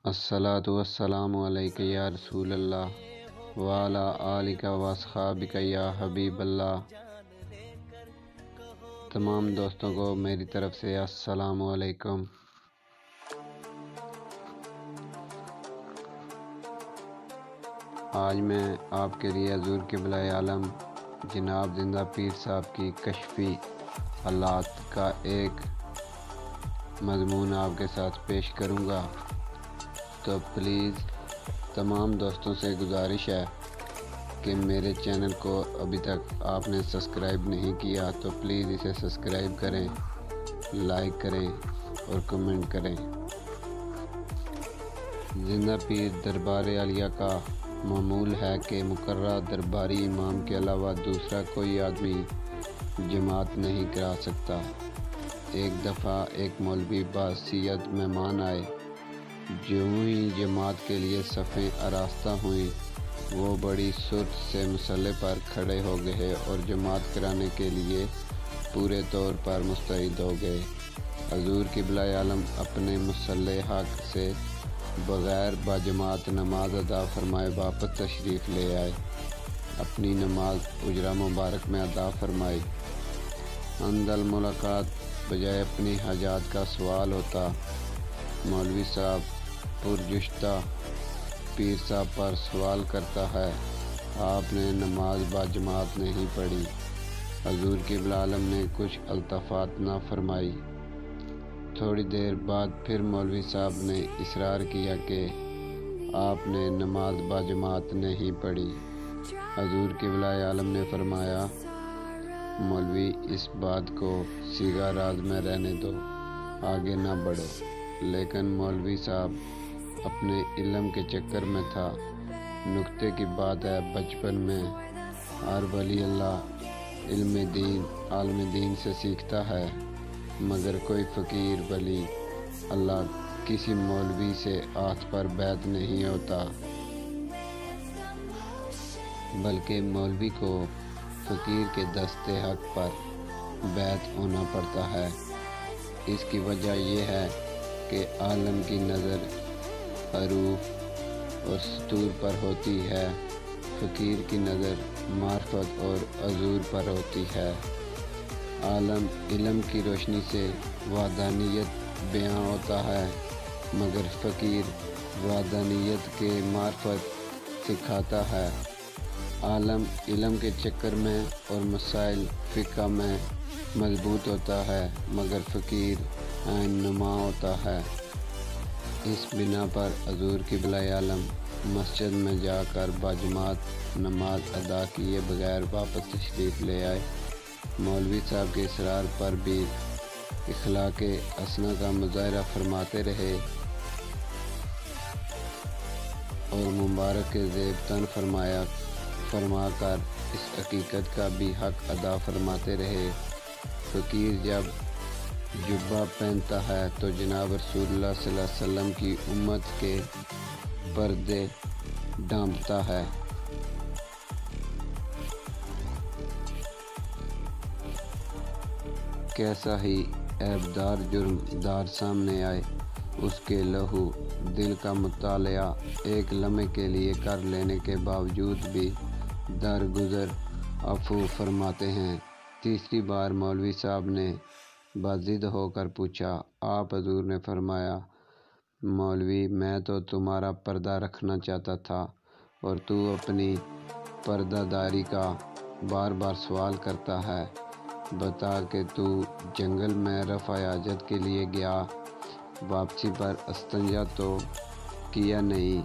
अस्सलातु वस्सलामु अलैका या रसूल अल्लाह वाला आलिका वसहाबिका या हबीब अल्लाह। तमाम दोस्तों को मेरी तरफ से अस्सलामु अलैकुम। आज मैं आपके लिए हजूर क़िबला आलम जनाब जिंदा पीर साहब की कश्फी हालात का एक मज़मून आपके साथ पेश करूँगा। तो प्लीज़ तमाम दोस्तों से गुजारिश है कि मेरे चैनल को अभी तक आपने सब्सक्राइब नहीं किया तो प्लीज़ इसे सब्सक्राइब करें, लाइक करें और कमेंट करें। जिंदा पीर दरबार आलिया का मामूल है कि मुकर्रर दरबारी इमाम के अलावा दूसरा कोई आदमी जमात नहीं करा सकता। एक दफ़ा एक मौलवी बासियत मेहमान आए। जो ही जमात के लिए सफ़ें आरास्ता हुई, वो बड़ी सुर्त से मुसल्ले पर खड़े हो गए और जमात कराने के लिए पूरे तौर पर मुस्तैद हो गए। हजूर क़िबला आलम अपने मुसल्ले हक से बग़ैर बाजमात नमाज अदा फरमाए वापस तशरीफ़ ले आए। अपनी नमाज उजरा मुबारक में अदा फरमाई। अंदल मुलाकात बजाय अपनी हाजात का सवाल होता। मौलवी साहब पुरजुश्ता पीर साहब पर सवाल करता है, आपने नमाज बाजमात नहीं पढ़ी। हजूर क़िबला आलम ने कुछ अल्तफ़ात ना फरमाई। थोड़ी देर बाद फिर मौलवी साहब ने इसरार किया कि आपने नमाज बाजमात नहीं पढ़ी। हजूर क़िबला आलम ने फरमाया, मौलवी इस बात को सीगा राज में रहने दो, आगे ना बढ़ो। लेकिन मौलवी साहब अपने इल्म के चक्कर में था। नुक्ते की बात है, बचपन में हर वली अल्लाह इल्म दीन आलम दीन से सीखता है, मगर कोई फ़कीर वली अल्लाह किसी मौलवी से हाथ पर बैत नहीं होता, बल्कि मौलवी को फ़कीर के दस्ते हक पर बैत होना पड़ता है। इसकी वजह यह है कि आलम की नज़र हरूफ और सतूर पर होती है, फ़कीर की नज़र मार्फत और अजूर पर होती है। आलम इल्म की रोशनी से वादानियत बयां होता है, मगर फ़कीर वादानियत के मार्फत सिखाता है। आलम इल्म के चक्कर में और मसाइल फ़िक़्ह में मजबूत होता है, मगर फ़कीर ऐन नुमा होता है। इस बिना पर हजूर क़िबला आलम मस्जिद में जाकर बाजमात नमाज अदा किए बगैर वापस तशरीफ़ ले आए। मौलवी साहब के इसरार पर भी इखलाक़ हसना का मुज़ाहरा फरमाते रहे और मुबारक के ज़ेब तन फरमाकर इस हकीकत का भी हक अदा फरमाते रहे। फ़कीर जब जुब्बा पहनता है तो जनाब रसूलुल्लाह सल्लल्लाहु अलैहि वसल्लम की उम्मत के पर्दे ढांपता है। कैसा ही ऐबदार जुर्मदार सामने आए, उसके लहू दिल का मुतालिया एक लम्हे के लिए कर लेने के बावजूद भी दरगुजर अफ़ू फरमाते हैं। तीसरी बार मौलवी साहब ने बाज़िद होकर पूछा, आप हजूर ने फरमाया, मौलवी मैं तो तुम्हारा पर्दा रखना चाहता था और तू अपनी पर्दादारी का बार बार सवाल करता है। बता कि तू जंगल में रफ़ा हाजत के लिए गया, वापसी पर इस्तिंजा तो किया नहीं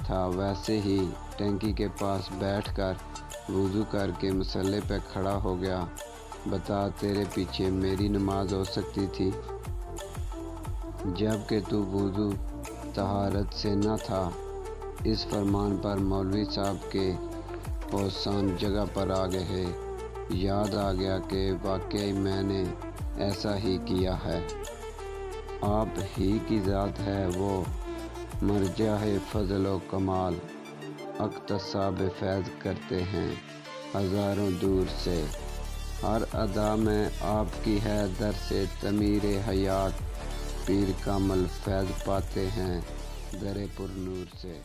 था, वैसे ही टंकी के पास बैठकर वुज़ू करके मसल्ले पर खड़ा हो गया। बता तेरे पीछे मेरी नमाज हो सकती थी, जबकि तू वुज़ू तहारत से न था। इस फरमान पर मौलवी साहब के होशान जगह पर आ गए। याद आ गया कि वाकई मैंने ऐसा ही किया है। आप ही की ज़ात है वो मरजा है फ़ज़ल व कमाल, अक़्तसाब फैज़ करते हैं हज़ारों दूर से। हर अदा में आपकी है दर से तमीर हयात, पीर कामल फैज़ पाते हैं در پر نور سے۔